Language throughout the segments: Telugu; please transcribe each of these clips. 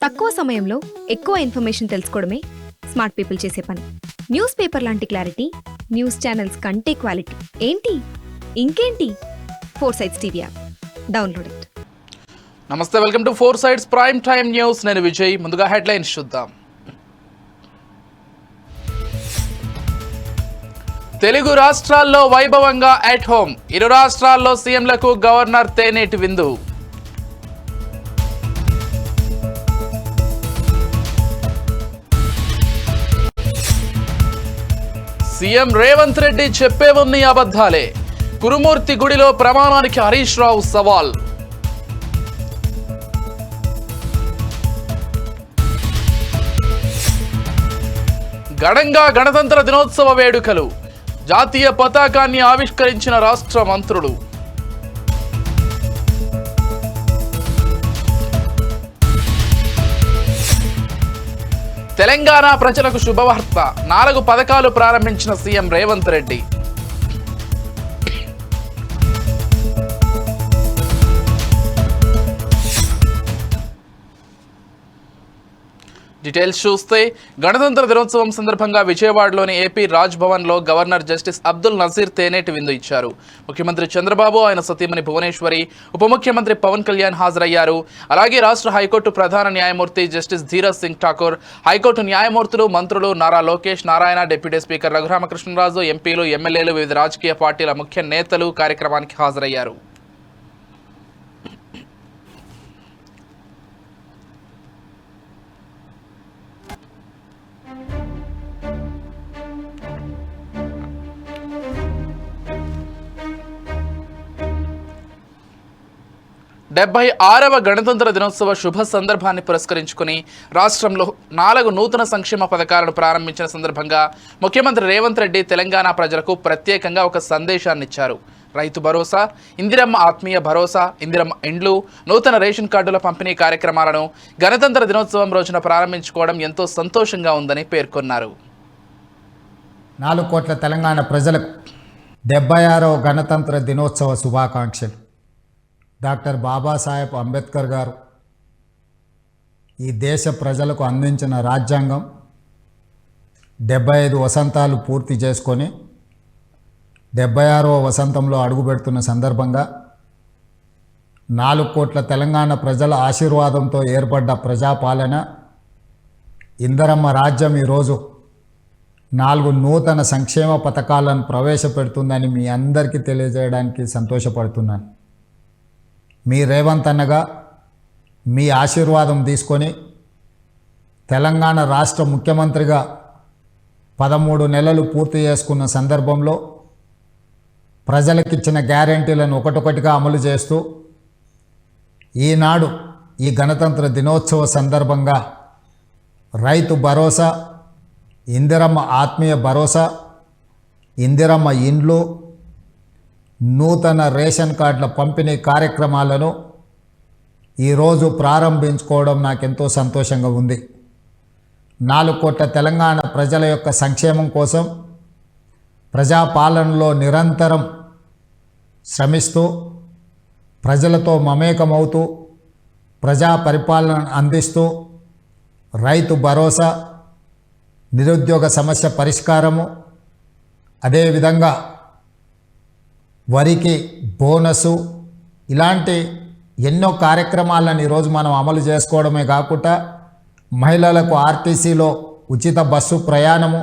తక్కువ సమయంలో ఎక్కువ ఇన్ఫర్మేషన్ తెలుసుకోవడమే స్మార్ట్ పీపుల్ చేసే పని. న్యూస్ పేపర్ లాంటి క్లారిటీ, న్యూస్ ఛానల్స్ కంటే క్వాలిటీ. ఏంటి ఇంకేంటి? 4 Sides TV app download it. నమస్తే, welcome to 4 Sides prime time news. నేను విజయ్. ముందుగా హెడ్లైన్స్ చూద్దాం. తెలుగు రాష్ట్రాల్లో వైభవంగా అట్ హోమ్. ఇరు రాష్ట్రాల్లో సీఎంలకు గవర్నర్ తేనేటి విందు. సీఎం రేవంత్ రెడ్డి చెప్పేవన్నీ అబద్ధాలే. కురుమూర్తి గుడిలో ప్రమాణానికి హరీష్ రావు సవాల్. ఘనంగా గణతంత్ర దినోత్సవ వేడుకలు. జాతీయ పతాకాన్ని ఆవిష్కరించిన రాష్ట్ర మంత్రులు. తెలంగాణ ప్రజలకు శుభవార్త. 4 పథకాలు ప్రారంభించిన సీఎం రేవంత్ రెడ్డి. డీటెయిల్స్ చూస్తే, గణతంత్ర దినోత్సవం సందర్భంగా విజయవాడలోని ఏపీ రాజ్ భవన్లో గవర్నర్ జస్టిస్ అబ్దుల్ నజీర్ తేనేటి విందు ఇచ్చారు. ముఖ్యమంత్రి చంద్రబాబు, ఆయన సతీమణి భువనేశ్వరి, ఉప ముఖ్యమంత్రి పవన్ కళ్యాణ్ హాజరయ్యారు. అలాగే రాష్ట్ర హైకోర్టు ప్రధాన న్యాయమూర్తి జస్టిస్ ధీరజ్ సింగ్ ఠాకూర్, హైకోర్టు న్యాయమూర్తులు, మంత్రులు నారా లోకేష్, నారాయణ, డిప్యూటీ స్పీకర్ రఘురామకృష్ణరాజు, ఎంపీలు, ఎమ్మెల్యేలు, వివిధ రాజకీయ పార్టీల ముఖ్య నేతలు కార్యక్రమానికి హాజరయ్యారు. డెబ్బై 6వ గణతంత్ర దినోత్సవ శుభ సందర్భాన్ని పురస్కరించుకుని రాష్ట్రంలో 4 నూతన సంక్షేమ పథకాలను ప్రారంభించిన సందర్భంగా ముఖ్యమంత్రి రేవంత్ రెడ్డి తెలంగాణ ప్రజలకు ప్రత్యేకంగా ఒక సందేశాన్ని ఇచ్చారు. రైతు భరోసా, ఇందిరమ్మ ఆత్మీయ భరోసా, ఇందిరమ్మ ఇండ్లు, నూతన రేషన్ కార్డుల పంపిణీ కార్యక్రమాలను గణతంత్ర దినోత్సవం రోజున ప్రారంభించుకోవడం ఎంతో సంతోషంగా ఉందని పేర్కొన్నారు. 4 కోట్ల తెలంగాణ ప్రజలకు 76వ గణతంత్ర దినోత్సవ శుభాకాంక్షలు. డాక్టర్ బాబాసాహెబ్ అంబేద్కర్ గారు ఈ దేశ ప్రజలకు అందించిన రాజ్యాంగం 75 వసంతాలు పూర్తి చేసుకొని 76వ వసంతంలో అడుగుపెడుతున్న సందర్భంగా 4 కోట్ల తెలంగాణ ప్రజల ఆశీర్వాదంతో ఏర్పడ్డ ప్రజాపాలన ఇందిరమ్మ రాజ్యం ఈరోజు 4 నూతన సంక్షేమ పథకాలను ప్రవేశపెడుతుందని మీ అందరికీ తెలియజేయడానికి సంతోషపడుతున్నాను. మీ రేవంత్ అన్నగా మీ ఆశీర్వాదం తీసుకొని తెలంగాణ రాష్ట్ర ముఖ్యమంత్రిగా 13 నెలలు పూర్తి చేసుకున్న సందర్భంలో ప్రజలకిచ్చిన గ్యారెంటీలను ఒకటొకటిగా అమలు చేస్తూ ఈనాడు ఈ గణతంత్ర దినోత్సవ సందర్భంగా రైతు భరోసా, ఇందిరమ్మ ఆత్మీయ భరోసా, ఇందిరమ్మ ఇండ్లు, నూతన రేషన్ కార్డుల పంపిణీ కార్యక్రమాలను ఈరోజు ప్రారంభించుకోవడం నాకెంతో సంతోషంగా ఉంది. 4 కోట్ల తెలంగాణ ప్రజల యొక్క సంక్షేమం కోసం ప్రజాపాలనలో నిరంతరం శ్రమిస్తూ ప్రజలతో మమేకమవుతూ ప్రజా పరిపాలన అందిస్తూ రైతు భరోసా, నిరుద్యోగ సమస్య పరిష్కారము, అదేవిధంగా వరికి బోనసు, ఇలాంటి ఎన్నో కార్యక్రమాలను ఈరోజు మనం అమలు చేసుకోవడమే కాకుండా మహిళలకు ఆర్టీసీలో ఉచిత బస్సు ప్రయాణము,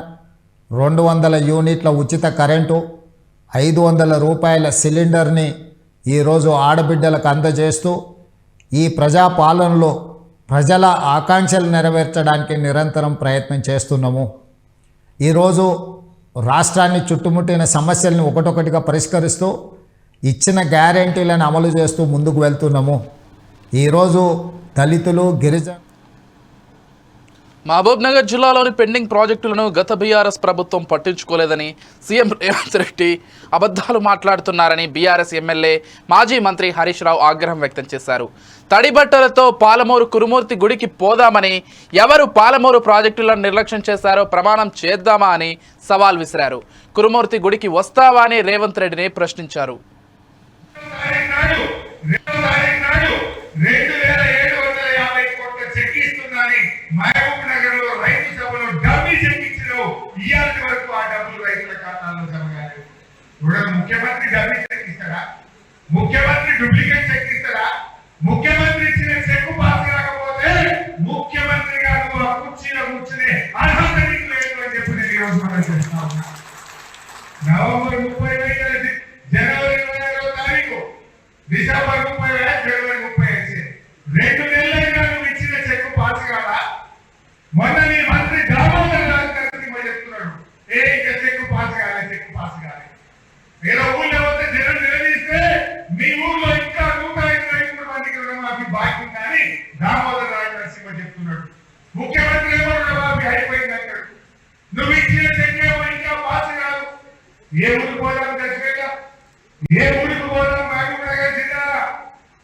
200 యూనిట్ల ఉచిత కరెంటు, 500 రూపాయల సిలిండర్ని ఈరోజు ఆడబిడ్డలకు అందజేస్తూ ఈ ప్రజాపాలనలో ప్రజల ఆకాంక్షలు నెరవేర్చడానికి నిరంతరం ప్రయత్నం చేస్తున్నాము. ఈరోజు రాష్ట్రాన్ని చుట్టుముట్టిన సమస్యలను ఒకటొకటిగా పరిష్కరిస్తూ ఇచ్చిన గ్యారెంటీలను అమలు చేస్తూ ముందుకు వెళ్తున్నాము. ఈరోజు దళితులు, గిరిజన మహబూబ్నగర్ జిల్లాలోని పెండింగ్ ప్రాజెక్టులను గత బీఆర్ఎస్ ప్రభుత్వం పట్టించుకోలేదని సీఎం రేవంత్ రెడ్డి అబద్ధాలు మాట్లాడుతున్నారని బీఆర్ఎస్ ఎమ్మెల్యే, మాజీ మంత్రి హరీష్ రావు ఆగ్రహం వ్యక్తం చేశారు. తడిబట్టలతో పాలమూరు కురుమూర్తి గుడికి పోదామని, ఎవరు పాలమూరు ప్రాజెక్టులను నిర్లక్ష్యం చేశారో ప్రమాణం చేద్దామా అని సవాల్ విసిరారు. కురుమూర్తి గుడికి వస్తావా అని రేవంత్ రెడ్డిని ప్రశ్నించారు. 2750 కోట్ల చెక్ ఇస్తున్నారు. ఇప్పుడు ముఖ్యమంత్రి డబ్బి చెక్ ఇస్తారా? ముఖ్యమంత్రి డూప్లికేట్ చెక్ ఇస్తారా? ముఖ్యమంత్రి ఇచ్చిన చెక్ పాస్ కాకపోతే ముఖ్యమంత్రి గారు ఆ కుర్చీలో కూర్చునే అర్హత నీకు లేదు అని చెప్పి నేను ఈరోజు మనం చేస్తా ఉన్నా. నవంబర్ 30 జనవరి 25వ తారీఖు, డిసెంబర్ 30 జనవరి 35 2 నెలలైనా నువ్వు ఇచ్చిన చెక్ పాస్ కాదా? మొన్న నీ మంత్రి దామోదర్ రాజు గారు చెప్తున్నాడు, ఇంకా చెక్ పాస్ కాలే, చెక్ పాస్ కాలే. వేరే ఊళ్ళో వస్తే జనం నిలదీస్తే మీ ఊళ్ళో ఇంకా 153 మందికి రుణమాఫీ బాకీ ఉందని దామోదర్ రాజు నరసింహ చెప్తున్నాడు. ముఖ్యమంత్రి ఏమో రుణమాఫీ అయిపోయింది అంటాడు. నువ్వు ఇచ్చిన చెక్ ఏమో ఇంకా పాస్ కాదు. ఏ ఊరికి పోదాం ఖచ్చితంగా, ఏ ఊరికి పోదాం మహబూబ్నగర్ జిల్లా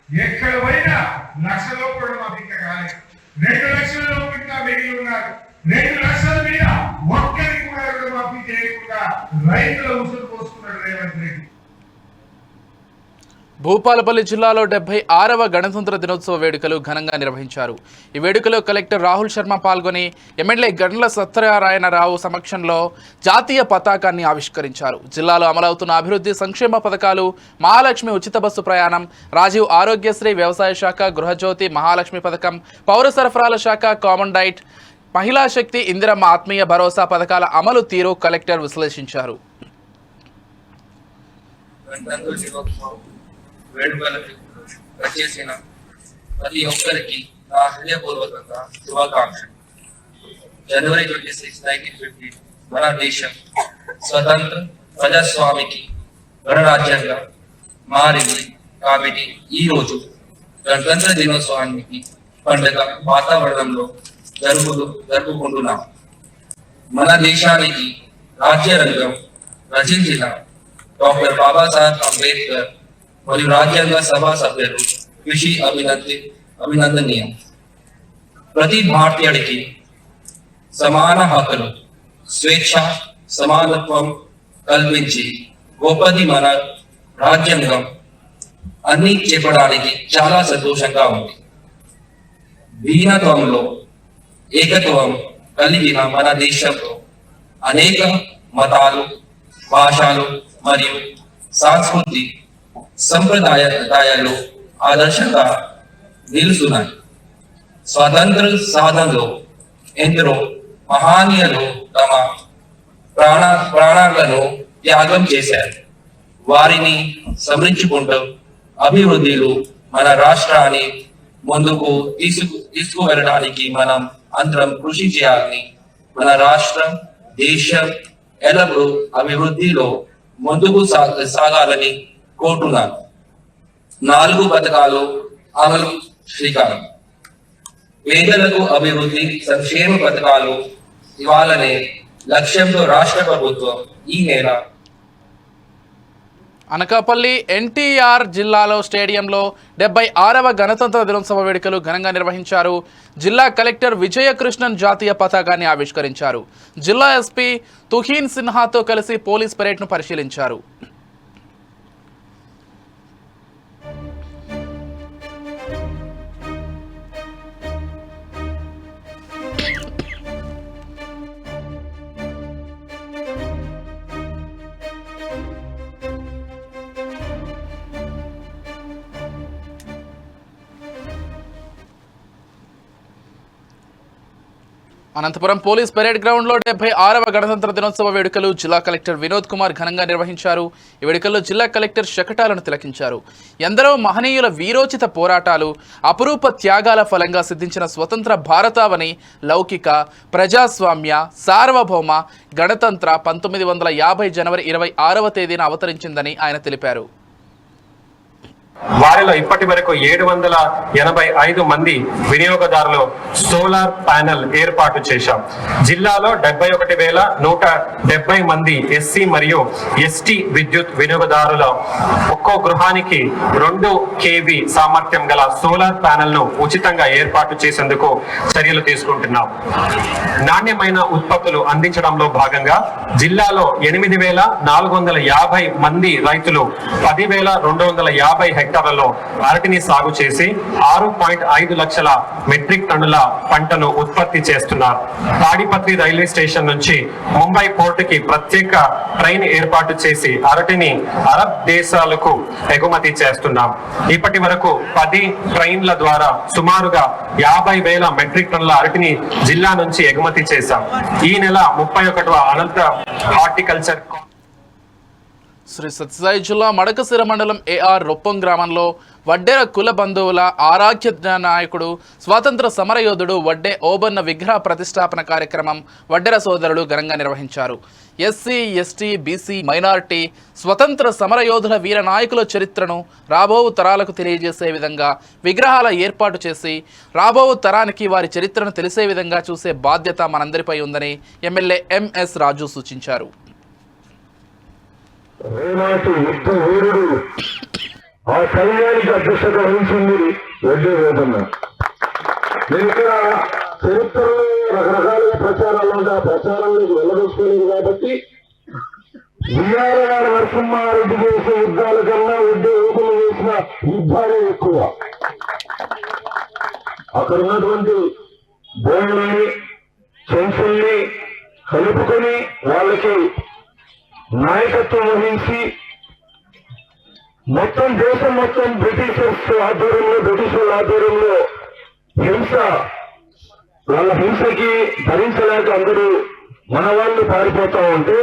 ఎక్కడ పోయినా లక్షలో రుణమాఫీ ఇంకా కాలేదు. 2 లక్షల ఇంకా మిగిలి ఉన్నారు. 2 లక్షల మీద ఒక్కరికి కూడా రుణమాఫీ చేయకుండా రైతుల ఉసురు పోసుకున్నాడు రేవంత్ రెడ్డి. భూపాలపల్లి జిల్లాలో 76వ గణతంత్ర దినోత్సవ వేడుకలు ఘనంగా నిర్వహించారు. ఈ వేడుకలో కలెక్టర్ రాహుల్ శర్మ పాల్గొని ఎమ్మెల్యే గండ్ల సత్యనారాయణరావు సమక్షంలో జాతీయ పతాకాన్ని ఆవిష్కరించారు. జిల్లాలో అమలవుతున్న అభివృద్ధి సంక్షేమ పథకాలు, మహాలక్ష్మి ఉచిత బస్సు ప్రయాణం, రాజీవ్ ఆరోగ్యశ్రీ, వ్యవసాయ శాఖ, గృహజ్యోతి, మహాలక్ష్మి పథకం, పౌర సరఫరాల శాఖ, కామన్ డైట్, మహిళా శక్తి, ఇందిరమ్మ ఆత్మీయ భరోసా పథకాల అమలు తీరు కలెక్టర్ విశ్లేషించారు. వేడుకలకు వచ్చేసిన ప్రతి ఒక్కరికి నా హృదయపూర్వకంగా శుభాకాంక్షలు. జనవరి 26, 1950 మన దేశం స్వతంత్ర ప్రజాస్వామికి గణరాజ్యంగా మారింది. కాబట్టి ఈ రోజు గణతంత్ర దినోత్సవానికి పండుగ వాతావరణంలో జరుపుకుంటున్నాం. మన దేశానికి రాజ్యాంగం రచించిన డాక్టర్ బాబాసాహెబ్ అంబేద్కర్ మరియు రాజ్యాంగ సభా సభ్యులు కృషి అభినందనీయం. ప్రతి భారతీయుడికి సమాన హక్కులు, స్వేచ్ఛ, సమానత్వం కల్పించి గొప్పది మన రాజ్యాంగం అన్ని చెప్పడానికి చాలా సంతోషంగా ఉంది. భిన్నత్వంలో ఏకత్వం కలిగిన మన దేశంలో అనేక మతాలు, భాషలు మరియు సంస్కృతి సంప్రదాయాలు ఆదర్శంగా నిలుస్తున్నాయి. స్వాతంత్ర సాధనలో ఎందరో మహనీయులు తమ ప్రాణాలను త్యాగం చేశారు. వారిని స్మరించుకుంటూ అభివృద్ధిలో మన రాష్ట్రాన్ని ముందుకు తీసుకువెళ్ళడానికి మనం అందరం కృషి చేయాలని, మన రాష్ట్రం, దేశం ఎల్లప్పుడూ అభివృద్ధిలో ముందుకు సాగాలని కోరుతున్నాను. 4 పథకాలు అమలు శ్రీకారం. పేదలకు అభివృద్ధి సంక్షేమ పథకాలు ఇవ్వాలనే లక్ష్యంతో రాష్ట్ర ప్రభుత్వం ఈ నెల అనకాపల్లి ఎన్టీఆర్ జిల్లాలో స్టేడియంలో 76వ గణతంత్ర దినోత్సవ వేడుకలు ఘనంగా నిర్వహించారు. జిల్లా కలెక్టర్ విజయకృష్ణన్ జాతీయ పతాకాన్ని ఆవిష్కరించారు. జిల్లా ఎస్పీ తుహీన్ సిన్హాతో కలిసి పోలీస్ పరేడ్ను పరిశీలించారు. అనంతపురం పోలీస్ పరేడ్ గ్రౌండ్లో 76వ గణతంత్ర దినోత్సవ వేడుకలు జిల్లా కలెక్టర్ వినోద్ కుమార్ ఘనంగా నిర్వహించారు. ఈ వేడుకల్లో జిల్లా కలెక్టర్ శకటాలను తిలకించారు. ఎందరో మహనీయుల వీరోచిత పోరాటాలు, అపురూప త్యాగాల ఫలంగా సిద్ధించిన స్వతంత్ర భారతావని లౌకిక, ప్రజాస్వామ్య, సార్వభౌమ గణతంత్ర 1950 జనవరి 26వ తేదీన అవతరించిందని ఆయన తెలిపారు. వారిలో ఇప్పటి వరకు 785 మంది వినియోగదారులు సోలార్ ప్యానెల్ ఏర్పాటు చేశాం. జిల్లాలో 71,170 మంది ఎస్సీ మరియు ఎస్టీ విద్యుత్ వినియోగదారుల ఒక్కో గృహానికి 2 kV సామర్థ్యం గల సోలార్ ప్యానెల్ ను ఉచితంగా ఏర్పాటు చేసేందుకు చర్యలు తీసుకుంటున్నాం. నాణ్యమైన ఉత్పత్తులు అందించడంలో భాగంగా జిల్లాలో 8,450 మంది రైతులు 10,250 హెక్టార్లలో అరటిని సాగు చేసి 6.5 లక్షల మెట్రిక్ టన్నుల పంటను ఉత్పత్తి చేస్తున్నారు. తాడిపత్రి రైల్వే స్టేషన్ నుంచి ముంబై పోర్టుకి ప్రత్యేక ట్రైన్ ఏర్పాటు చేసి అరటిని అరబ్ దేశాలకు ఎగుమతి చేస్తున్నాం. ఇప్పటి వరకు 10 ట్రైన్ల ద్వారా సుమారుగా 50,000 మెట్రిక్ టన్నుల అరటిని జిల్లా నుంచి ఎగుమతి చేశాం. ఈ నెల 31వ అనంత హార్టికల్చర్ శ్రీ సత్యసాయి జిల్లా మడకశిర మండలం ఏఆర్ రొప్పం గ్రామంలో వడ్డెర కుల బంధువుల ఆరాధ్య నాయకుడు స్వాతంత్ర సమరయోధుడు వడ్డే ఓబన్న విగ్రహ ప్రతిష్టాపన కార్యక్రమం వడ్డెర సోదరులు ఘనంగా నిర్వహించారు. ఎస్సీ, ఎస్టీ, బీసీ, మైనారిటీ స్వతంత్ర సమరయోధుల వీర నాయకుల చరిత్రను రాబో తరాలకు తెలియజేసే విధంగా విగ్రహాల ఏర్పాటు చేసి రాబో తరానికి వారి చరిత్రను తెలిసే విధంగా చూసే బాధ్యత మనందరిపై ఉందని ఎమ్మెల్యే ఎంఎస్ రాజు సూచించారు. రేనాటి యుద్ధ వీరుడు ఆ సైన్యానికి అధ్యక్షత వహించింది వడ్డే ఓబన్న. నేను ఇక్కడ చరిత్రలో రకరకాల ప్రచారాలు ఉంటే ఆ ప్రచారంలోకి వెళ్ళదోసుకోలేదు కాబట్టి విఆర్ఆర్ నరసింహారెడ్డి చేసే యుద్ధాల కన్నా వడ్డే ఓబన్న చేసిన యుద్ధాలే ఎక్కువ. అక్కడ ఉన్నటువంటి బోన్లని చెంచుల్ని కలుపుకొని వాళ్ళకి నాయకత్వం వహించి మొత్తం దేశం మొత్తం బ్రిటిషర్ల ఆధ్వర్యంలో హింస, వాళ్ళ హింసకి భరించలేక అందరూ మన వాళ్ళు పారిపోతా ఉంటే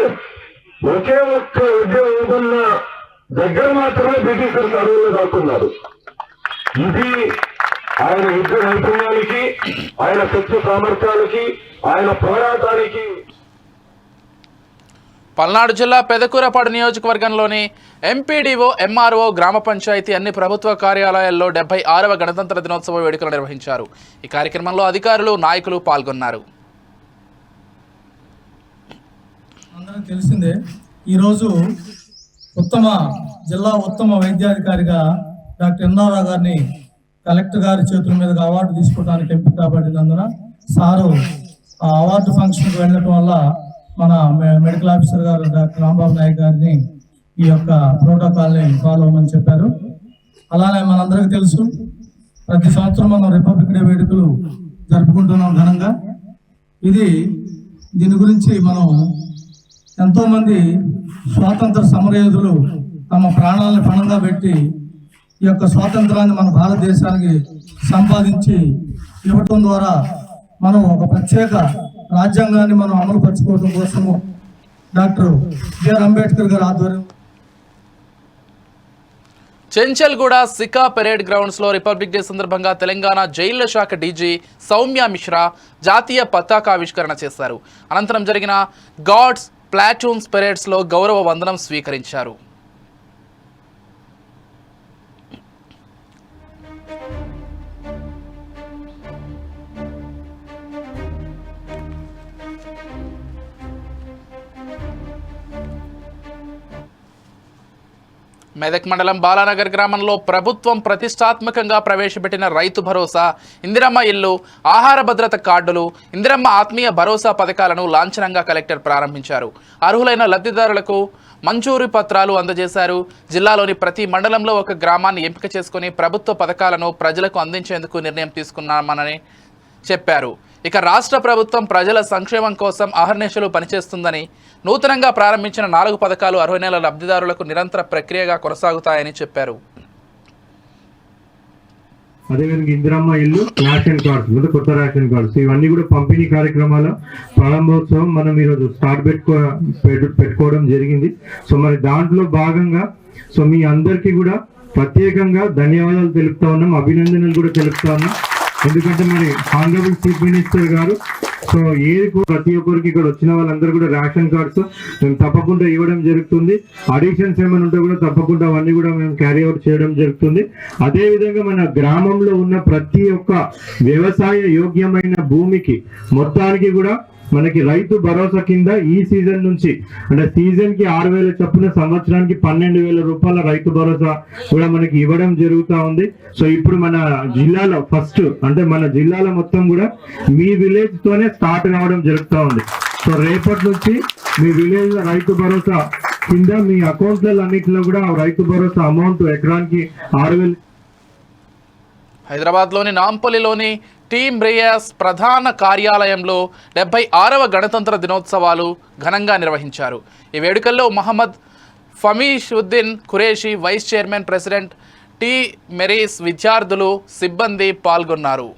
ఒకే ఒక్క ఉద్యోగం ఉన్న దగ్గర మాత్రమే బ్రిటిషర్స్ అడవుల్లో దాక్కున్నారు. ఇది ఆయన యుద్ధ నైపుణ్యానికి, ఆయన శక్తి సామర్థ్యాలకి, ఆయన పోరాటానికి. పల్నాడు జిల్లా పెదకూరపాడు నియోజకవర్గంలోని ఎంపీడీఓ, ఎంఆర్ఓ, గ్రామ పంచాయతీ అన్ని ప్రభుత్వ కార్యాలయాల్లో 76వ గణతంత్ర దినోత్సవ వేడుకలు నిర్వహించారు. ఈ కార్యక్రమంలో అధికారులు, నాయకులు పాల్గొన్నారు. అందరికీ తెలిసిందే, ఈరోజు జిల్లా ఉత్తమ వైద్యాధికారిగా డాక్టర్ ఎన్ఆర్ గారిని కలెక్టర్ గారి చేతుల మీదుగా అవార్డు తీసుకోవడానికి ఎంపిక కాబడినందున సారు ఆ అవార్డు ఫంక్షన్కి వెళ్ళడం వల్ల మన మెడికల్ ఆఫీసర్ గారు డాక్టర్ రాంబాబు నాయక్ గారిని ఈ యొక్క ప్రోటోకాల్ని ఫాలో అవ్వమని చెప్పారు. అలానే మనందరికీ తెలుసు, ప్రతి సంవత్సరం మనం రిపబ్లిక్ డే వేడుకలు జరుపుకుంటున్నాం ఘనంగా. దీని గురించి మనం ఎంతోమంది స్వాతంత్ర సమరయోధులు తమ ప్రాణాలను పణంగా పెట్టి ఈ యొక్క స్వాతంత్రాన్ని మన భారతదేశానికి సంపాదించి ఇవ్వటం ద్వారా మనం ఒక ప్రత్యేక రాజ్యాంగాన్ని మనం అమలు పరచుకోవడం కోసము డాక్టర్ బిఆర్ అంబేద్కర్ గారి ఆధ్వర్యం చెంచల్గూడ సికా పెరేడ్ గ్రౌండ్స్లో రిపబ్లిక్ డే సందర్భంగా తెలంగాణ జైళ్ల శాఖ డీజీ సౌమ్య మిశ్రా జాతీయ పతాకావిష్కరణ చేశారు. అనంతరం జరిగిన గార్డ్స్ ప్లాటూన్స్ పెరేడ్స్లో గౌరవ వందనం స్వీకరించారు. మెదక్ మండలం బాలానగర్ గ్రామంలో ప్రభుత్వం ప్రతిష్టాత్మకంగా ప్రవేశపెట్టిన రైతు భరోసా, ఇందిరమ్మ ఇల్లు, ఆహార భద్రత కార్డులు, ఇందిరమ్మ ఆత్మీయ భరోసా పథకాలను లాంఛనంగా కలెక్టర్ ప్రారంభించారు. అర్హులైన లబ్ధిదారులకు మంజూరు పత్రాలు అందజేశారు. జిల్లాలోని ప్రతి మండలంలో ఒక గ్రామాన్ని ఎంపిక చేసుకుని ప్రభుత్వ పథకాలను ప్రజలకు అందించేందుకు నిర్ణయం తీసుకున్నామని చెప్పారు. ఇక రాష్ట్ర ప్రభుత్వం ప్రజల సంక్షేమం కోసం అహర్నిశలు పనిచేస్తుందని, నూతనంగా ప్రారంభించిన 4 పథకాలు అర్హులైన లబ్ధిదారులకు నిరంతర ప్రక్రియగా కొనసాగుతాయని చెప్పారు. అదేవిధంగా ఇందిరమ్మ ఇల్లు, రేషన్ కార్డ్స్, కొత్త రేషన్ కార్డ్స్, ఇవన్నీ కూడా పంపిణీ కార్యక్రమాల ప్రారంభోత్సవం మనం ఈరోజు పెట్టుకోవడం జరిగింది. సో మరి దాంట్లో భాగంగా మీ అందరికీ కూడా ప్రత్యేకంగా ధన్యవాదాలు తెలుపుతా ఉన్నాం, అభినందనలు కూడా తెలుపుతా ఉన్నాం. ఎందుకంటే మరి ఆనరబుల్ చీఫ్ మినిస్టర్ గారు ప్రతి ఒక్కరికి ఇక్కడ వచ్చిన వాళ్ళందరూ కూడా రేషన్ కార్డ్స్ మేము తప్పకుండా ఇవ్వడం జరుగుతుంది. అడిషన్స్ ఏమైనా ఉంటే కూడా తప్పకుండా అవన్నీ కూడా మేము క్యారీ అవుట్ చేయడం జరుగుతుంది. అదే విధంగా మన గ్రామంలో ఉన్న ప్రతి ఒక్క వ్యవసాయ యోగ్యమైన భూమికి మొత్తానికి కూడా మనకి రైతు భరోసా కింద ఈ సీజన్ నుంచి అంటే సీజన్ కి 6,000 చొప్పున సంవత్సరానికి 12,000 రూపాయల రైతు భరోసా కూడా మనకి ఇవ్వడం జరుగుతా ఉంది. సో ఇప్పుడు మన జిల్లాలో ఫస్ట్ అంటే మన జిల్లాలో మొత్తం కూడా మీ విలేజ్ తోనే స్టార్ట్ కావడం జరుగుతూ ఉంది. సో రేపటి నుంచి మీ విలేజ్ రైతు భరోసా కింద మీ అకౌంట్లలో అన్నింటిలో కూడా రైతు భరోసా అమౌంట్ ఎకరానికి 6,000. హైదరాబాద్లోని నాంపల్లిలోని టీమ్ రియాస్ ప్రధాన కార్యాలయంలో 76వ గణతంత్ర దినోత్సవాలు ఘనంగా నిర్వహించారు. ఈ వేడుకల్లో Mohammed Fameeshuddin Qureshi, vice chairman, president టీ మెరీస్, విద్యార్థులు, సిబ్బంది పాల్గొన్నారు.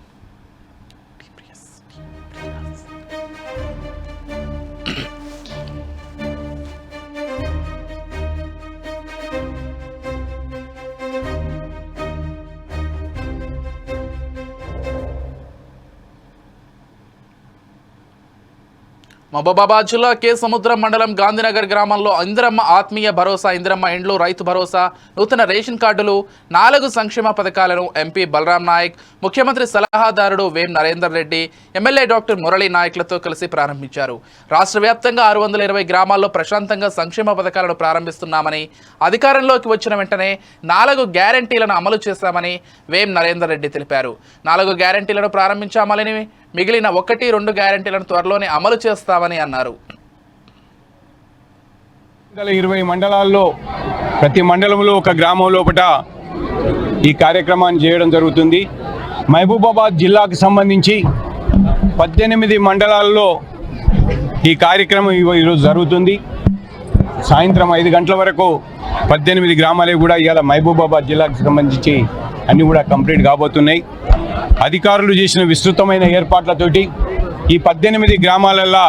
మహబూబాబాద్ జిల్లా కే సముద్రం మండలం గాంధీనగర్ గ్రామంలో ఇందిరమ్మ ఆత్మీయ భరోసా, ఇందిరమ్మ ఇండ్లు, రైతు భరోసా, నూతన రేషన్ కార్డులు, 4 సంక్షేమ పథకాలను ఎంపీ బలరాం నాయక్, ముఖ్యమంత్రి సలహాదారుడు వేం నరేందర్ రెడ్డి, ఎమ్మెల్యే డాక్టర్ మురళీ నాయక్లతో కలిసి ప్రారంభించారు. రాష్ట్ర వ్యాప్తంగా 620 గ్రామాల్లో ప్రశాంతంగా సంక్షేమ పథకాలను ప్రారంభిస్తున్నామని, అధికారంలోకి వచ్చిన వెంటనే 4 గ్యారంటీలను అమలు చేశామని వేం నరేందర్ రెడ్డి తెలిపారు. 4 గ్యారంటీలను ప్రారంభించామని, మిగిలిన 1-2 గ్యారంటీలను త్వరలోనే అమలు చేస్తామని అన్నారు. 20 మండలాల్లో ప్రతి మండలంలో ఒక గ్రామం లోపల ఈ కార్యక్రమాన్ని చేయడం జరుగుతుంది. మహబూబాబాద్ జిల్లాకు సంబంధించి 18 మండలాల్లో ఈ కార్యక్రమం ఈరోజు జరుగుతుంది. సాయంత్రం 5 గంటల వరకు 18 గ్రామాలే కూడా ఇవాళ మహబూబాబాద్ జిల్లాకు సంబంధించి అన్నీ కూడా కంప్లీట్ కాబోతున్నాయి. అధికారులు చేసిన విస్తృతమైన ఏర్పాట్లతోటి ఈ 18 గ్రామాలలో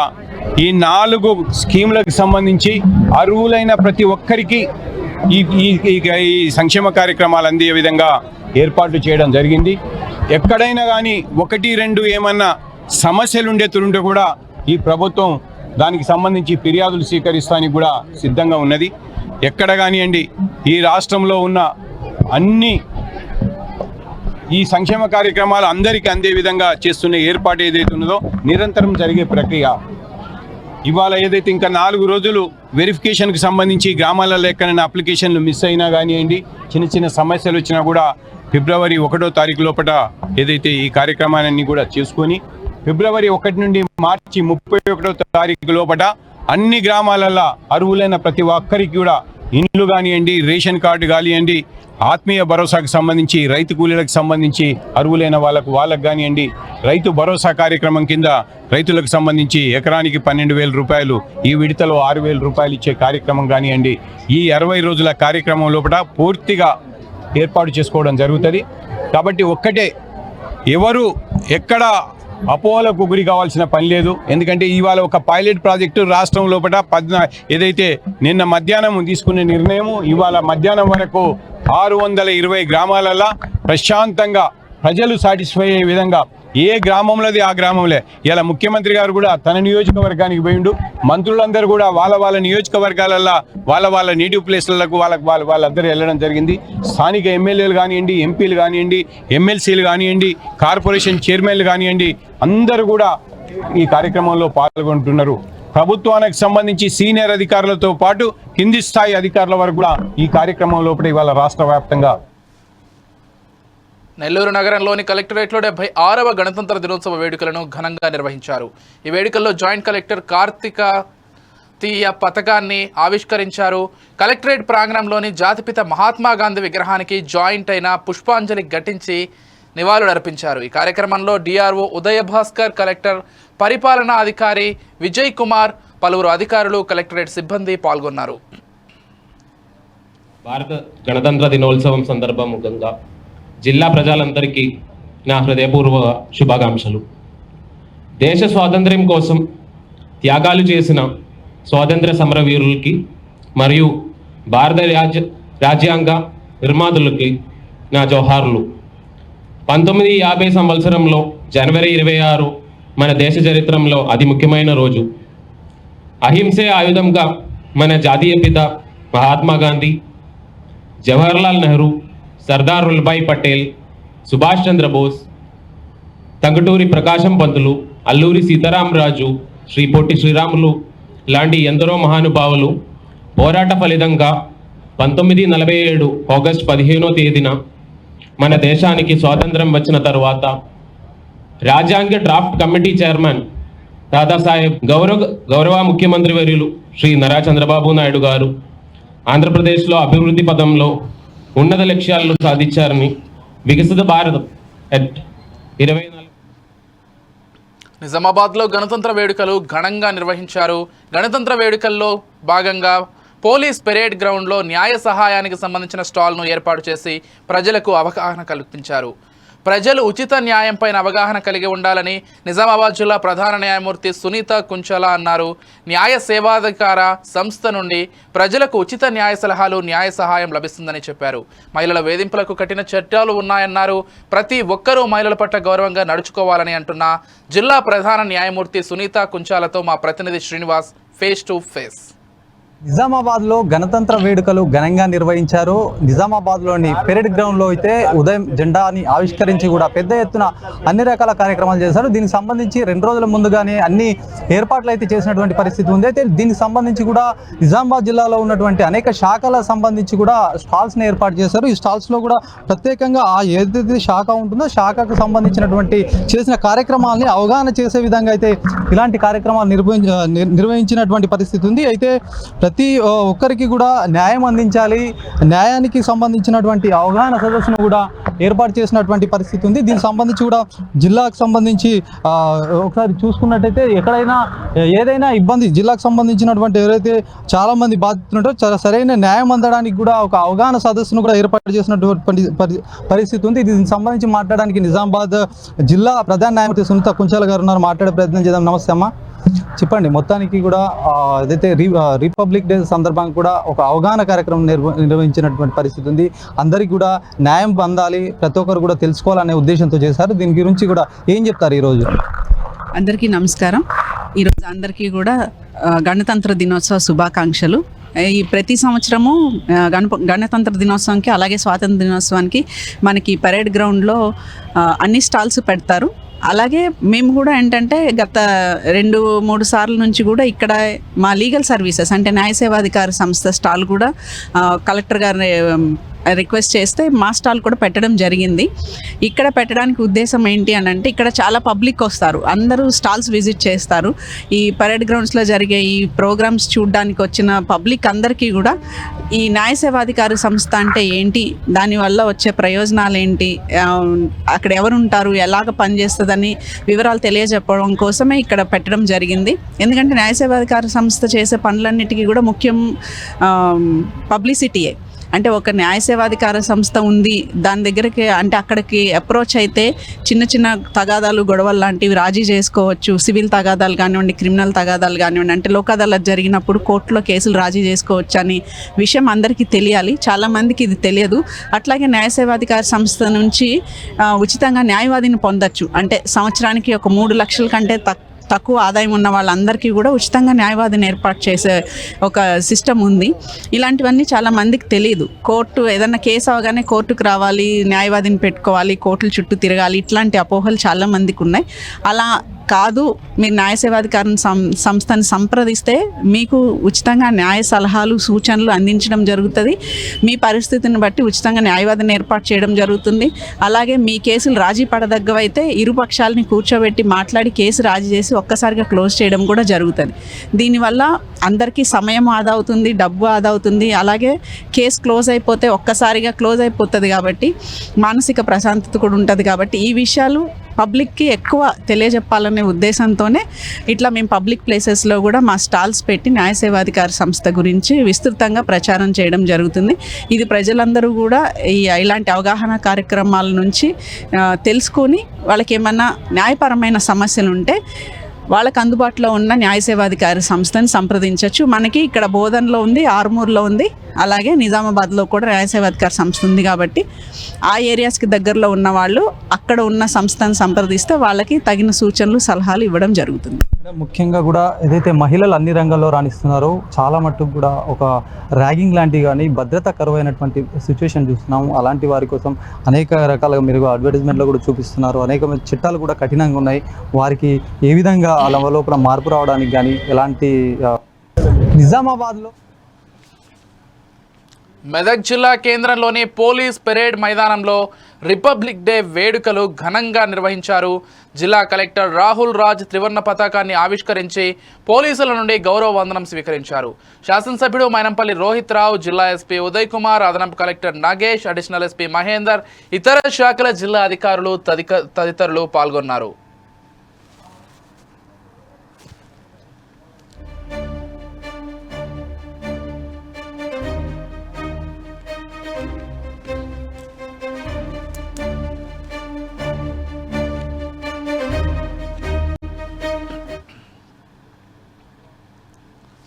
ఈ 4 స్కీములకు సంబంధించి అర్హులైన ప్రతి ఒక్కరికి ఈ సంక్షేమ కార్యక్రమాలు అందే విధంగా ఏర్పాట్లు చేయడం జరిగింది. ఎక్కడైనా కానీ 1-2 ఏమన్నా సమస్యలు ఉండేతుంటే కూడా ఈ ప్రభుత్వం దానికి సంబంధించి ఫిర్యాదులు స్వీకరిస్తానికి కూడా సిద్ధంగా ఉన్నది. ఎక్కడ కానివ్వండి, ఈ రాష్ట్రంలో ఉన్న అన్ని ఈ సంక్షేమ కార్యక్రమాలు అందరికీ అందే విధంగా చేస్తున్న ఏర్పాటు ఏదైతే ఉన్నదో నిరంతరం జరిగే ప్రక్రియ. ఇవాళ ఏదైతే ఇంకా 4 రోజులు వెరిఫికేషన్కి సంబంధించి గ్రామాలలో ఎక్కడైనా అప్లికేషన్లు మిస్ అయినా కానివ్వండి, చిన్న సమస్యలు వచ్చినా కూడా ఫిబ్రవరి 1వ తారీఖు లోపల ఏదైతే ఈ కార్యక్రమాన్ని కూడా చేసుకొని ఫిబ్రవరి 1 నుండి మార్చి 31వ తారీఖు లోపల అన్ని గ్రామాలలో అర్హులైన ప్రతి ఒక్కరికి కూడా ఇండ్లు కానివ్వండి, రేషన్ కార్డు కానివ్వండి, ఆత్మీయ భరోసాకు సంబంధించి, రైతు కూలీలకు సంబంధించి అర్హులైన వాళ్ళకు కానివ్వండి, రైతు భరోసా కార్యక్రమం కింద రైతులకు సంబంధించి ఎకరానికి 12,000 రూపాయలు, ఈ విడతలో 6,000 రూపాయలు ఇచ్చే కార్యక్రమం కానివ్వండి, ఈ 60 రోజుల కార్యక్రమం లోపల పూర్తిగా ఏర్పాటు చేసుకోవడం జరుగుతుంది. కాబట్టి ఒక్కటే, ఎవరు ఎక్కడ అపోహలకు గురి కావాల్సిన పని లేదు. ఎందుకంటే ఇవాళ ఒక పైలట్ ప్రాజెక్టు రాష్ట్రం లోపల ఏదైతే నిన్న మధ్యాహ్నం తీసుకునే నిర్ణయం, ఇవాళ మధ్యాహ్నం వరకు 620 గ్రామాలలో ప్రశాంతంగా ప్రజలు సాటిస్ఫై అయ్యే విధంగా ఏ గ్రామంలోది ఆ గ్రామంలో. ఇలా ముఖ్యమంత్రి గారు కూడా తన నియోజకవర్గానికి పోయిండు, మంత్రులందరూ కూడా వాళ్ళ నియోజకవర్గాలలో వాళ్ళ నేటివ్ ప్లేస్లకు వాళ్ళందరూ వెళ్ళడం జరిగింది. స్థానిక ఎమ్మెల్యేలు కానివ్వండి, ఎంపీలు కానివ్వండి, ఎమ్మెల్సీలు కానివ్వండి, కార్పొరేషన్ చైర్మన్లు కానివ్వండి, అందరూ కూడా ఈ కార్యక్రమంలో పాల్గొంటున్నారు. ప్రభుత్వానికి సంబంధించి సీనియర్ అధికారులతో పాటు కింది స్థాయి అధికారుల వరకు కూడా ఈ కార్యక్రమం లోపల ఇవాళ రాష్ట్ర వ్యాప్తంగా. నెల్లూరు నగరంలోని కలెక్టరేట్లో 76వ గణతంత్ర దినోత్సవ వేడుకలను ఘనంగా నిర్వహించారు. ఈ వేడుకల్లో జాయింట్ కలెక్టర్ కార్తికేయ పతాకాన్ని ఆవిష్కరించారు. కలెక్టరేట్ ప్రాంగణంలోని జాతిపిత మహాత్మా గాంధీ విగ్రహానికి జాయింట్ అయిన పుష్పాంజలి ఘటించి నివాళులర్పించారు. ఈ కార్యక్రమంలో డిఆర్ఓ ఉదయ భాస్కర్, కలెక్టర్ పరిపాలనా అధికారి విజయ్ కుమార్, పలువురు అధికారులు, కలెక్టరేట్ సిబ్బంది పాల్గొన్నారు. భారత గణతంత్ర దినోత్సవం సందర్భంగా జిల్లా ప్రజలందరికీ నా హృదయపూర్వక శుభాకాంక్షలు. దేశ స్వాతంత్ర్యం కోసం త్యాగాలు చేసిన స్వాతంత్ర సమరవీరులకి మరియు భారత రాజ్యాంగ నిర్మాతలకి నా జోహార్లు. 1950 సంవత్సరంలో జనవరి 26 మన దేశ చరిత్రలో అతి ముఖ్యమైన రోజు. అహింసే ఆయుధంగా మన జాతీయ పిత మహాత్మా గాంధీ, జవహర్లాల్ నెహ్రూ, సర్దార్ వల్లభాయ్ పటేల్, సుభాష్ చంద్రబోస్, తంగటూరి ప్రకాశం పంతులు, అల్లూరి సీతారామరాజు, శ్రీ పొట్టి శ్రీరాములు లాంటి ఎందరో మహానుభావులు పోరాట ఫలితంగా 1947 ఆగస్టు 15వ తేదీన మన దేశానికి స్వాతంత్రం వచ్చిన తర్వాత రాజ్యాంగ డ్రాఫ్ట్ కమిటీ చైర్మన్ దాదాసాహెబ్ గౌరవ ముఖ్యమంత్రి వర్యులు శ్రీ నారా చంద్రబాబు నాయుడు గారు ఆంధ్రప్రదేశ్లో అభివృద్ధి పదంలో ఉన్నత లక్ష్యాలను సాధించారని వికసిత భారతం 24 నిజామాబాద్లో గణతంత్ర వేడుకలు ఘనంగా నిర్వహించారు. గణతంత్ర వేడుకల్లో భాగంగా పోలీస్ పెరేడ్ గ్రౌండ్లో న్యాయ సహాయానికి సంబంధించిన స్టాల్ను ఏర్పాటు చేసి ప్రజలకు అవగాహన కల్పించారు. ప్రజలు ఉచిత న్యాయంపైన అవగాహన కలిగి ఉండాలని నిజామాబాద్ జిల్లా ప్రధాన న్యాయమూర్తి సునీత కుంచలా అన్నారు. న్యాయ సేవాధికార సంస్థ నుండి ప్రజలకు ఉచిత న్యాయ సలహాలు, న్యాయ సహాయం లభిస్తుందని చెప్పారు. మహిళల వేధింపులకు కఠిన చట్టాలు ఉన్నాయన్నారు. ప్రతి ఒక్కరూ మహిళల పట్ల గౌరవంగా నడుచుకోవాలని అంటున్న జిల్లా ప్రధాన న్యాయమూర్తి సునీత కుంచాలతో మా ప్రతినిధి శ్రీనివాస్ ఫేస్ టు ఫేస్. నిజామాబాద్లో గణతంత్ర వేడుకలు ఘనంగా నిర్వహించారు. నిజామాబాద్లోని పెరేడ్ గ్రౌండ్లో అయితే ఉదయం జెండాని ఆవిష్కరించి కూడా పెద్ద ఎత్తున అన్ని రకాల కార్యక్రమాలు చేశారు. దీనికి సంబంధించి 2 రోజుల ముందుగానే అన్ని ఏర్పాట్లు అయితే చేసినటువంటి పరిస్థితి ఉంది. అయితే దీనికి సంబంధించి కూడా నిజామాబాద్ జిల్లాలో ఉన్నటువంటి అనేక శాఖల సంబంధించి కూడా స్టాల్స్ని ఏర్పాటు చేశారు. ఈ స్టాల్స్లో కూడా ప్రత్యేకంగా ఆ ఏదైతే శాఖ ఉంటుందో శాఖకు సంబంధించినటువంటి చేసిన కార్యక్రమాలని అవగాహన చేసే విధంగా అయితే ఇలాంటి కార్యక్రమాలు నిర్వహించినటువంటి పరిస్థితి ఉంది. అయితే ప్రతి ఒక్కరికి కూడా న్యాయం అందించాలి, న్యాయానికి సంబంధించినటువంటి అవగాహన సదస్సును కూడా ఏర్పాటు చేసినటువంటి పరిస్థితి ఉంది. దీనికి సంబంధించి కూడా జిల్లాకు సంబంధించి ఒకసారి చూసుకున్నట్టయితే ఎక్కడైనా ఏదైనా ఇబ్బంది జిల్లాకు సంబంధించినటువంటి ఎవరైతే చాలామంది బాధితులుంటారో చాలా సరైన న్యాయం అందడానికి కూడా ఒక అవగాహన సదస్సును కూడా ఏర్పాటు చేసినటువంటి పరిస్థితి ఉంది. దీనికి సంబంధించి మాట్లాడడానికి నిజామాబాద్ జిల్లా ప్రధాన న్యాయమూర్తి సునీత కుంచాల గారు ఉన్నారు. మాట్లాడే ప్రయత్నం చేద్దాం. నమస్తే అమ్మ, చెప్పండి. మొత్తానికి కూడా ఏదైతే రిపబ్లిక్ డే సందర్భంగా కూడా ఒక అవగాహన కార్యక్రమం నిర్వహించినటువంటి పరిస్థితి ఉంది. అందరికీ కూడా న్యాయం పొందాలి, ప్రతి ఒక్కరు కూడా తెలుసుకోవాలనే ఉద్దేశంతో చేశారు. దీని గురించి కూడా ఏం చెప్తారు ఈరోజు? అందరికీ నమస్కారం. ఈరోజు అందరికీ కూడా గణతంత్ర దినోత్సవ శుభాకాంక్షలు. ఈ ప్రతి సంవత్సరము గణతంత్ర దినోత్సవానికి అలాగే స్వాతంత్ర దినోత్సవానికి మనకి పరేడ్ గ్రౌండ్లో అన్ని స్టాల్స్ పెడతారు. అలాగే మేము కూడా ఏంటంటే గత 2-3 సార్ల నుంచి కూడా ఇక్కడ మా లీగల్ సర్వీసెస్ అంటే న్యాయ సేవాధికార సంస్థ స్టాల్ కూడా కలెక్టర్ గారు రిక్వెస్ట్ చేస్తే మా స్టాల్ కూడా పెట్టడం జరిగింది. ఇక్కడ పెట్టడానికి ఉద్దేశం ఏంటి అని అంటే ఇక్కడ చాలా పబ్లిక్ వస్తారు, అందరూ స్టాల్స్ విజిట్ చేస్తారు. ఈ పరేడ్ గ్రౌండ్స్లో జరిగే ఈ ప్రోగ్రామ్స్ చూడడానికి వచ్చిన పబ్లిక్ అందరికీ కూడా ఈ న్యాయ సేవాధికార సంస్థ అంటే ఏంటి, దానివల్ల వచ్చే ప్రయోజనాలు ఏంటి, అక్కడ ఎవరు ఉంటారు, ఎలాగ పనిచేస్తుందని వివరాలు తెలియజెప్పడం కోసమే ఇక్కడ పెట్టడం జరిగింది. ఎందుకంటే న్యాయ సేవాధికార సంస్థ చేసే పనులన్నిటికీ కూడా ముఖ్యం పబ్లిసిటీయే. అంటే ఒక న్యాయ సేవాధికార సంస్థ ఉంది, దాని దగ్గరికి అంటే అక్కడికి అప్రోచ్ అయితే చిన్న చిన్న తగాదాలు, గొడవలు లాంటివి రాజీ చేసుకోవచ్చు. సివిల్ తగాదాలు కానివ్వండి, క్రిమినల్ తగాదాలు కానివ్వండి, అంటే లోక్ అదాలత్ జరిగినప్పుడు కోర్టులో కేసులు రాజీ చేసుకోవచ్చు అని విషయం అందరికీ తెలియాలి. చాలామందికి ఇది తెలియదు. అట్లాగే న్యాయ సేవాధికార సంస్థ నుంచి ఉచితంగా న్యాయవాదిని పొందొచ్చు. అంటే సంవత్సరానికి ఒక 3 లక్షల కంటే తక్కువ ఆదాయం ఉన్న వాళ్ళందరికీ కూడా ఉచితంగా న్యాయవాదిని ఏర్పాటు చేసే ఒక సిస్టమ్ ఉంది. ఇలాంటివన్నీ చాలా మందికి తెలియదు. కోర్టు ఏదన్నా కేసు అవగానే కోర్టుకు రావాలి, న్యాయవాదిని పెట్టుకోవాలి, కోర్టుల చుట్టూ తిరగాలి, ఇట్లాంటి అపోహలు చాలా మందికి ఉన్నాయి. అలా కాదు, మీరు న్యాయ సేవాధికార సంస్థని సంప్రదిస్తే మీకు ఉచితంగా న్యాయ సలహాలు, సూచనలు అందించడం జరుగుతుంది. మీ పరిస్థితిని బట్టి ఉచితంగా న్యాయవాదిని ఏర్పాటు చేయడం జరుగుతుంది. అలాగే మీ కేసులు రాజీ పడదగ్గవైతే ఇరుపక్షాలని కూర్చోబెట్టి మాట్లాడి కేసు రాజీ చేసి ఒక్కసారిగా క్లోజ్ చేయడం కూడా జరుగుతుంది. దీనివల్ల అందరికీ సమయం ఆదా అవుతుంది, డబ్బు ఆదా అవుతుంది. అలాగే కేసు క్లోజ్ అయిపోతే ఒక్కసారిగా క్లోజ్ అయిపోతుంది కాబట్టి మానసిక ప్రశాంతత కూడా ఉంటుంది. కాబట్టి ఈ విషయాలు పబ్లిక్కి ఎక్కువ తెలియజెప్పాలనే ఉద్దేశంతోనే ఇట్లా మేము పబ్లిక్ ప్లేసెస్లో కూడా మా స్టాల్స్ పెట్టి న్యాయ సేవాధికార సంస్థ గురించి విస్తృతంగా ప్రచారం చేయడం జరుగుతుంది. ఇది ప్రజలందరూ కూడా ఇలాంటి అవగాహన కార్యక్రమాల నుంచి తెలుసుకొని వాళ్ళకి ఏమన్నా న్యాయపరమైన సమస్యలు ఉంటే వాళ్ళకు అందుబాటులో ఉన్న న్యాయ సేవాధికార సంస్థని సంప్రదించవచ్చు. మనకి ఇక్కడ బోధన్లో ఉంది, ఆర్మూర్లో ఉంది, అలాగే నిజామాబాద్లో కూడా న్యాయ సేవాధికార సంస్థ ఉంది. కాబట్టి ఆ ఏరియాస్కి దగ్గరలో ఉన్న వాళ్ళు అక్కడ ఉన్న సంస్థను సంప్రదిస్తే వాళ్ళకి తగిన సూచనలు, సలహాలు ఇవ్వడం జరుగుతుంది. ముఖ్యంగా కూడా ఏదైతే మహిళలు అన్ని రంగాల్లో రాణిస్తున్నారో చాలా మట్టుకు కూడా ఒక ర్యాగింగ్ లాంటివి కానీ భద్రత కరువైనటువంటి సిచ్యువేషన్ చూస్తున్నాము. అలాంటి వారి కోసం అనేక రకాలుగా మీరు అడ్వర్టైజ్మెంట్లో కూడా చూపిస్తున్నారు. అనేక చట్టాలు కూడా కఠినంగా ఉన్నాయి. వారికి ఏ విధంగా అలా లోపల మార్పు రావడానికి కానీ ఎలాంటి నిజామాబాద్లో మెదక్ జిల్లా కేంద్రంలోని పోలీస్ పెరేడ్ మైదానంలో రిపబ్లిక్ డే వేడుకలు ఘనంగా నిర్వహించారు. జిల్లా కలెక్టర్ రాహుల్ రాజ్ త్రివర్ణ పతాకాన్ని ఆవిష్కరించి పోలీసుల నుండి గౌరవ వందనం స్వీకరించారు. శాసనసభ్యుడు మైనంపల్లి రోహిత్ రావు, జిల్లా ఎస్పీ ఉదయ్ కుమార్, అదనపు collector Nagesh, additional SP Mahender, ఇతర శాఖల జిల్లా అధికారులు తదితరులు పాల్గొన్నారు.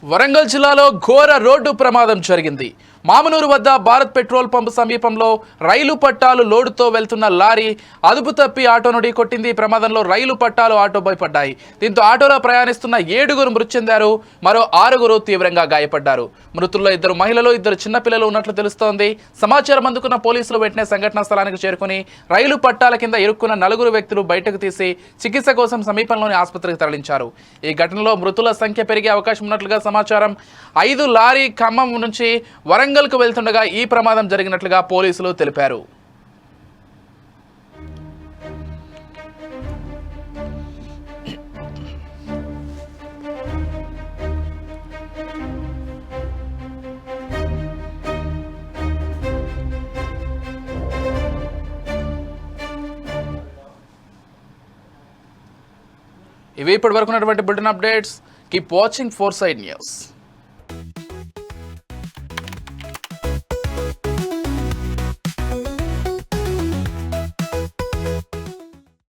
వరంగల్ జిల్లాలో ఘోర రోడ్డు ప్రమాదం జరిగింది. మామనూరు వద్ద భారత్ పెట్రోల్ పంప్ సమీపంలో రైలు పట్టాలు లోడుతో వెళ్తున్న లారీ అదుపు తప్పి ఆటోను ఢీకొట్టింది. ఈ ప్రమాదంలో రైలు పట్టాలు ఆటోపై పడ్డాయి. దీంతో ఆటోలో ప్రయాణిస్తున్న 7 మృతి చెందారు. మరో 6 తీవ్రంగా గాయపడ్డారు. మృతుల్లో 2 మహిళలు, 2 చిన్నపిల్లలు ఉన్నట్లు తెలుస్తోంది. సమాచారం అందుకున్న పోలీసులు వెంటనే సంఘటనా స్థలానికి చేరుకుని రైలు పట్టాల కింద ఇరుక్కున్న 4 వ్యక్తులు బయటకు తీసి చికిత్స కోసం సమీపంలోని ఆసుపత్రికి తరలించారు. ఈ ఘటనలో మృతుల సంఖ్య పెరిగే అవకాశం ఉన్నట్లుగా సమాచారం. 5 లారీ ఖమ్మం నుంచి వరంగల్కు వెళ్తుండగా ఈ ప్రమాదం జరిగినట్లుగా పోలీసులు తెలిపారు. ఇవి ఇప్పటి వరకు ఉన్నటువంటి bulletin updates. Keep watching 4 side news.